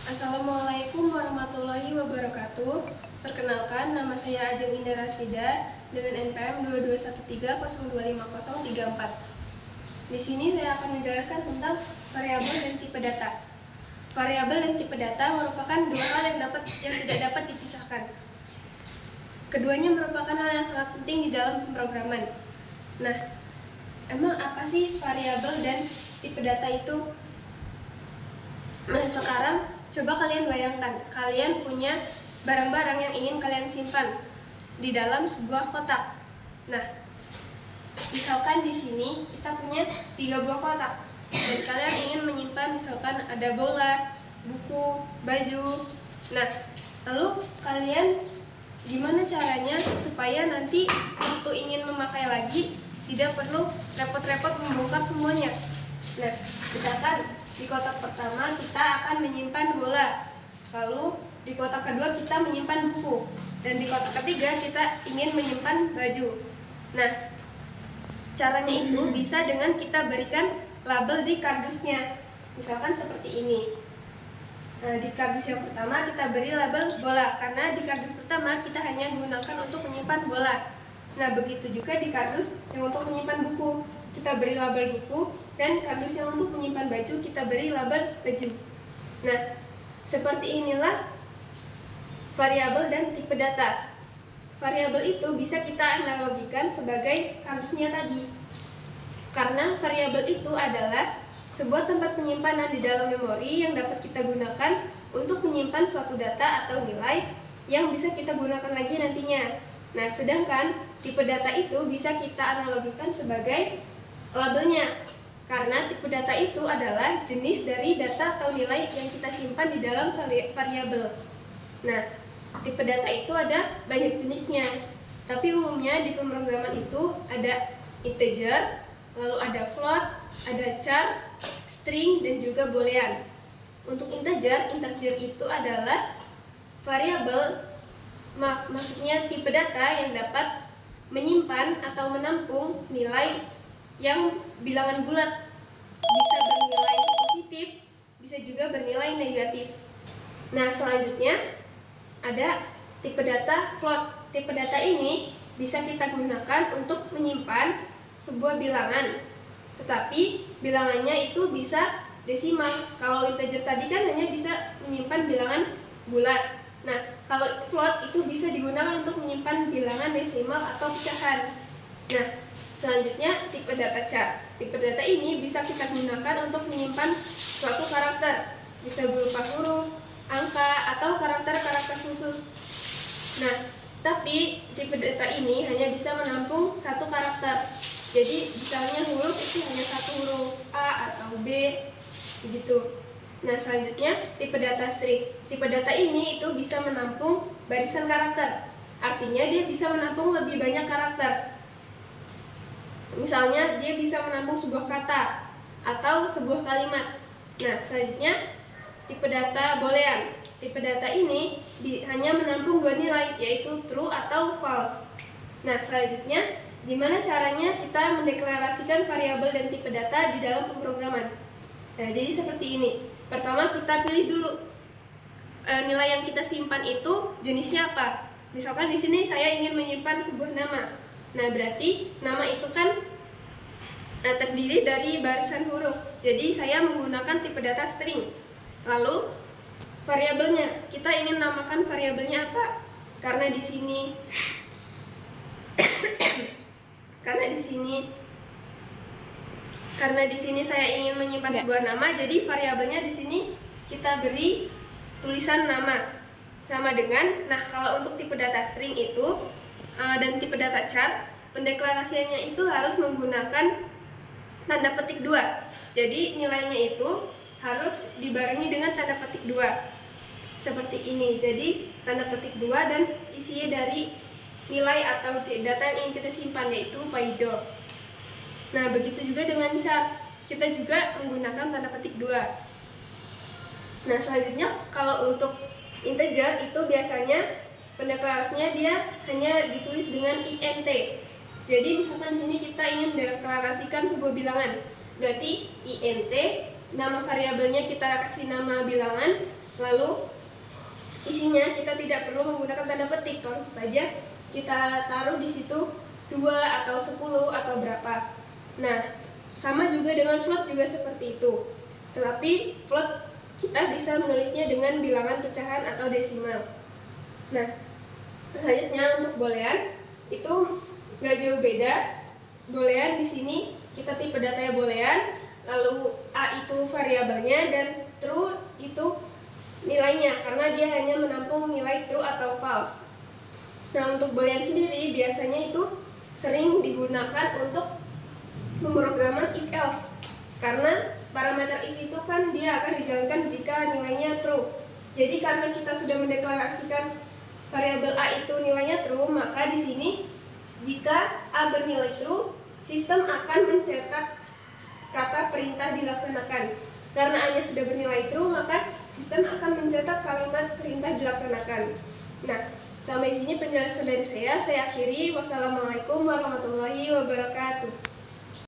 Assalamualaikum warahmatullahi wabarakatuh. Perkenalkan, nama saya Ajeng Indah Rarsida dengan NPM 2213025034. Di sini saya akan menjelaskan tentang variabel dan tipe data. Variabel dan tipe data merupakan dua hal yang tidak dapat dipisahkan. Keduanya merupakan hal yang sangat penting di dalam pemrograman. Nah, emang apa sih variabel dan tipe data itu? Nah, sekarang coba kalian bayangkan, kalian punya barang-barang yang ingin kalian simpan di dalam sebuah kotak. Nah, misalkan di sini kita punya 3 buah kotak dan kalian ingin menyimpan misalkan ada bola, buku, baju. Nah, lalu kalian gimana caranya supaya nanti waktu ingin memakai lagi tidak perlu repot-repot membongkar semuanya. Nah, misalkan di kotak pertama kita akan menyimpan bola, lalu di kotak kedua kita menyimpan buku, dan di kotak ketiga kita ingin menyimpan baju. Nah, caranya itu bisa dengan kita berikan label di kardusnya, misalkan seperti ini. Nah, di kardus yang pertama kita beri label bola, karena di kardus pertama kita hanya menggunakan untuk menyimpan bola. Nah, begitu juga di kardus yang untuk menyimpan buku, kita beri label buku, dan kardus yang untuk menyimpan baju kita beri label baju. Nah, seperti inilah variabel dan tipe data. Variabel itu bisa kita analogikan sebagai kardusnya tadi, karena variabel itu adalah sebuah tempat penyimpanan di dalam memori yang dapat kita gunakan untuk menyimpan suatu data atau nilai yang bisa kita gunakan lagi nantinya. Nah, sedangkan tipe data itu bisa kita analogikan sebagai labelnya, karena tipe data itu adalah jenis dari data atau nilai yang kita simpan di dalam variabel. Nah, tipe data itu ada banyak jenisnya, tapi umumnya di pemrograman itu ada integer, lalu ada float, ada char, string, dan juga boolean. Untuk integer itu adalah variabel, maksudnya tipe data yang dapat menyimpan atau menampung nilai yang bilangan bulat, bisa bernilai positif, bisa juga bernilai negatif. Nah, selanjutnya ada tipe data float. Tipe data ini bisa kita gunakan untuk menyimpan sebuah bilangan, tetapi bilangannya itu bisa desimal. Kalau integer tadi kan hanya bisa menyimpan bilangan bulat. Nah, kalau float itu bisa digunakan untuk menyimpan bilangan desimal atau pecahan. Nah, selanjutnya tipe data char. Tipe data ini bisa kita gunakan untuk menyimpan suatu karakter, bisa berupa huruf, angka, atau karakter-karakter khusus. Nah, tapi tipe data ini hanya bisa menampung satu karakter. Jadi misalnya huruf itu hanya satu huruf A atau B, begitu. Nah, selanjutnya tipe data string. Tipe data ini itu bisa menampung barisan karakter. Artinya dia bisa menampung lebih banyak karakter. Misalnya dia bisa menampung sebuah kata atau sebuah kalimat. Nah, selanjutnya tipe data boolean. Tipe data ini hanya menampung dua nilai, yaitu true atau false. Nah, selanjutnya gimana caranya kita mendeklarasikan variabel dan tipe data di dalam pemrograman? Nah, jadi seperti ini. Pertama kita pilih dulu nilai yang kita simpan itu jenisnya apa. Misalkan di sini saya ingin menyimpan sebuah nama. Nah, berarti nama itu kan terdiri dari barisan huruf. Jadi saya menggunakan tipe data string. Lalu variabelnya, kita ingin namakan variabelnya apa? Karena di sini karena di sini saya ingin menyimpan sebuah nama, jadi variabelnya di sini kita beri tulisan nama. Sama dengan, nah kalau untuk tipe data string itu dan tipe data char, pendeklarasiannya itu harus menggunakan tanda petik 2. Jadi nilainya itu harus dibarengi dengan tanda petik 2. Seperti ini. Jadi tanda petik 2 dan isinya dari nilai atau data yang ingin kita simpan, yaitu paijo. Nah, begitu juga dengan char. Kita juga menggunakan tanda petik 2. Nah, selanjutnya kalau untuk integer itu biasanya pendeklarasinya dia hanya ditulis dengan int. Jadi misalkan di sini kita ingin mendeklarasikan sebuah bilangan, berarti int, nama variabelnya kita kasih nama bilangan, Lalu isinya kita tidak perlu menggunakan tanda petik, langsung saja kita taruh di situ 2 atau 10 atau berapa. Nah, sama juga dengan float juga seperti itu. Tetapi float kita bisa menulisnya dengan bilangan pecahan atau desimal. Nah, selanjutnya untuk boolean itu nggak jauh beda. Boolean di sini kita tipe datanya boolean, lalu a itu variabelnya dan true itu nilainya karena dia hanya menampung nilai true atau false. Nah, untuk boolean sendiri biasanya itu sering digunakan untuk pemrograman if else karena parameter if itu kan dia akan dijalankan jika nilainya true. Jadi karena kita sudah mendeklarasikan variabel a itu nilainya true, maka di sini jika a bernilai true, sistem akan mencetak kata perintah dilaksanakan. Karena a-nya sudah bernilai true, maka sistem akan mencetak kalimat perintah dilaksanakan. Nah, sampai sini penjelasan dari saya. Saya akhiri. Wassalamualaikum warahmatullahi wabarakatuh.